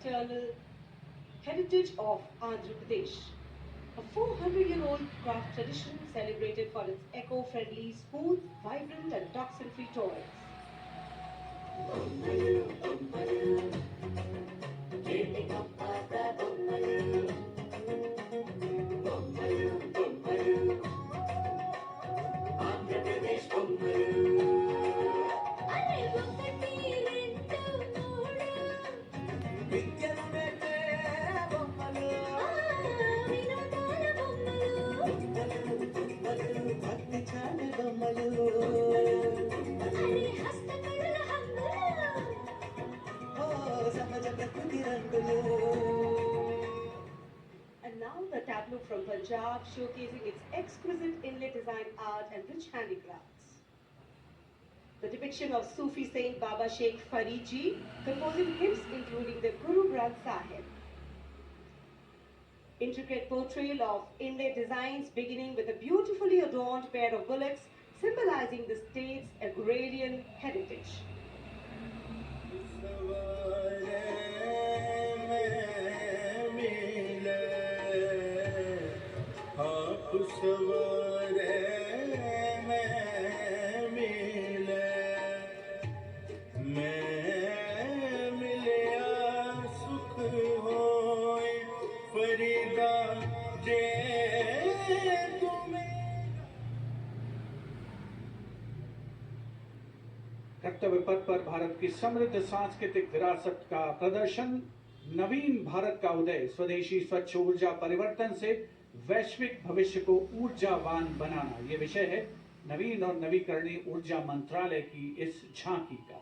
eternal heritage of Andhra Pradesh. A 400-year-old craft tradition celebrated for its eco-friendly, smooth, vibrant and toxin-free toys. And now the tableau from Punjab showcasing its exquisite inlay design art and rich handicrafts. The depiction of Sufi saint Baba Sheikh Farid Ji composing hymns including the Guru Granth Sahib. Intricate portrayal of inlay designs beginning with a beautifully adorned pair of bullocks symbolizing the state's agrarian heritage. कर्तव्य पथ पर भारत की समृद्ध सांस्कृतिक विरासत का प्रदर्शन, नवीन भारत का उदय, स्वदेशी स्वच्छ ऊर्जा परिवर्तन से वैश्विक भविष्य को ऊर्जावान बनाना, ये विषय है नवीन और नवीकरणीय ऊर्जा मंत्रालय की इस झांकी का।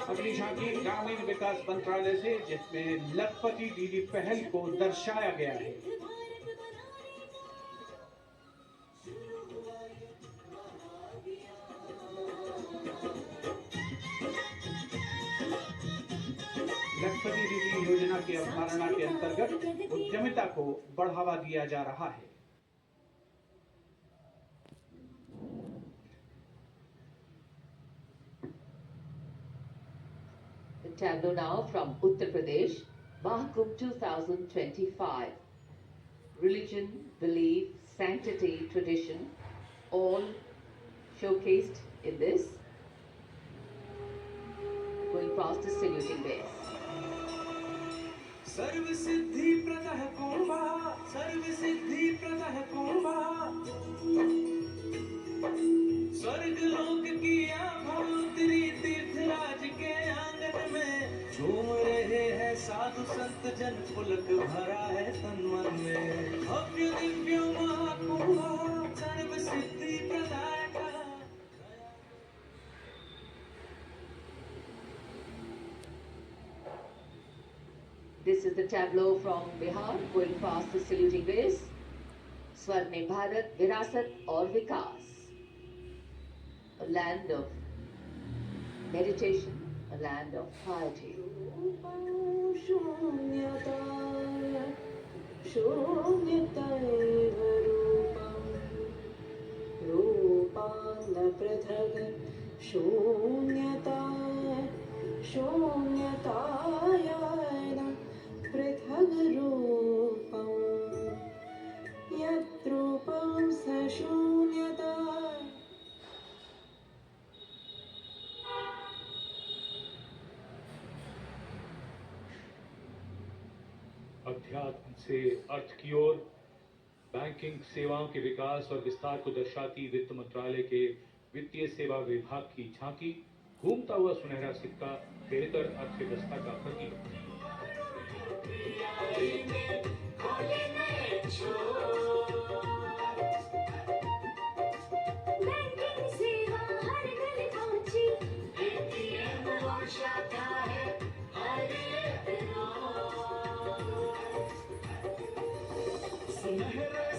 अगली झांकी ग्रामीण विकास मंत्रालय से, जिसमें लखपति दीदी पहल को दर्शाया गया है। लखपति दीदी योजना की अवधारणा के अंतर्गत उद्यमिता को बढ़ावा दिया जा रहा है। Tableau now from Uttar Pradesh, Mahakumbh 2025. Religion, belief, sanctity, tradition, all showcased in this. Going past the saluting base. सर्व सिद्धि प्रदः कुंभा, सर्व सिद्धि प्रदः कुंभा, स्वर्ग लोक की आभा उतरी तीर्थराज के आंगन में, झूम रहे हैं साधु संत जन, पुलक भरा है तन मन में। भव्य दिव्य महाकुंभा, सर्व सिद्धि प्रदायक। This is the tableau from Bihar, going past the saluting base. Swarnim Bharat, Virasat aur Vikas. A land of meditation, a land of piety. अध्यात्म से अर्थ की ओर, बैंकिंग सेवाओं के विकास और विस्तार को दर्शाती वित्त मंत्रालय के वित्तीय सेवा विभाग की झांकी, घूमता हुआ सुनहरा सिक्का, बेहतर अर्थव्यवस्था का प्रतीक।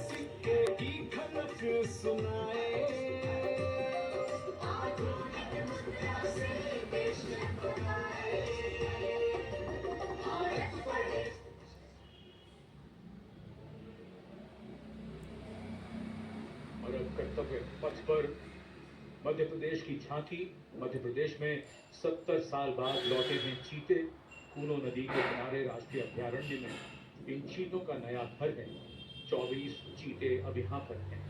सिक्के की खनक सुनाए। और अब कर्तव्य पथ पर मध्य प्रदेश की झांकी। मध्य प्रदेश में 70 साल बाद लौटे हैं चीते। कूनो नदी के किनारे राष्ट्रीय अभयारण्य में इन चीतों का नया घर है। 24 चीते अब यहाँ पर हैं।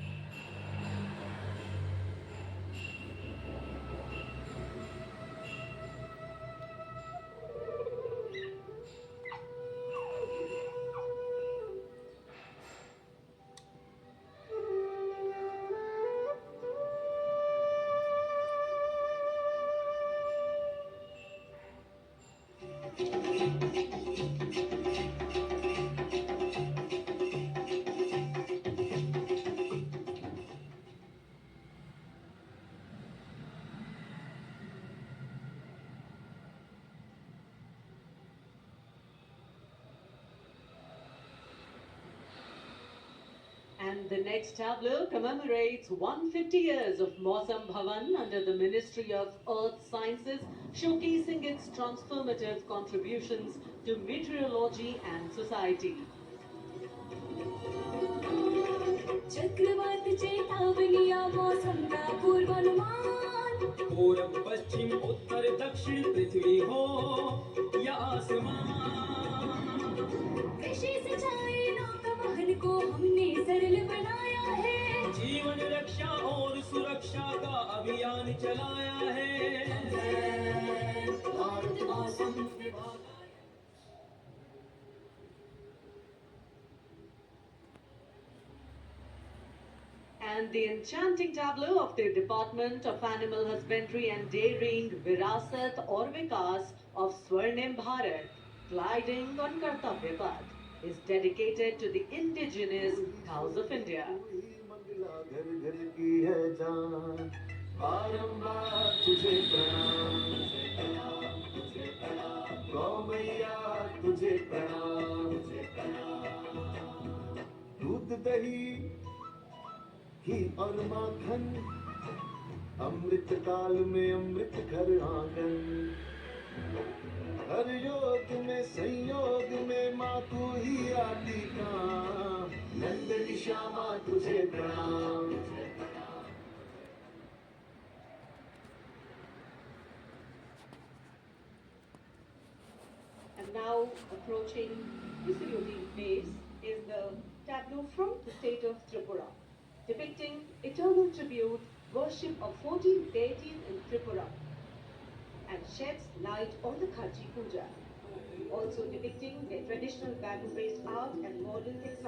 And the next tableau commemorates 150 years of Mausam Bhavan under the Ministry of Earth Sciences, showcasing its transformative contributions to meteorology and society. चक्रवात चेतावनिया मौसम का पूर्वानुमान। पूरब पश्चिम उत्तर दक्षिण पृथ्वी हो या आसमान। कृषि सिंचाई नौका वाहन को हमने सरल बनाया है। जीवन रक्षा और सुरक्षा का अभियान चलाया है। भारत मौसम विभाग। And the enchanting tableau of the Department of Animal Husbandry and Dairying, Virasat or Vikas of Swarnim Bharat, gliding on Kartavya Path, is dedicated to the indigenous cows of India. घर घर की है जान, बारंबार तुझे प्रणाम। गौ मैया तुझे प्रणाम। दूध दही घी और माखन, अमृत काल में अमृत घर आंगन। हर योग में संयोग में माँ तू ही आती का, नंदनी श्यामा तुझे प्रणाम। And now approaching the saluting phase is the tableau from the state of Tripura, depicting eternal tribute, worship of 14 deities in Tripura, and sheds light on the Khaji Puja, also depicting their traditional bamboo-based art and modern textiles.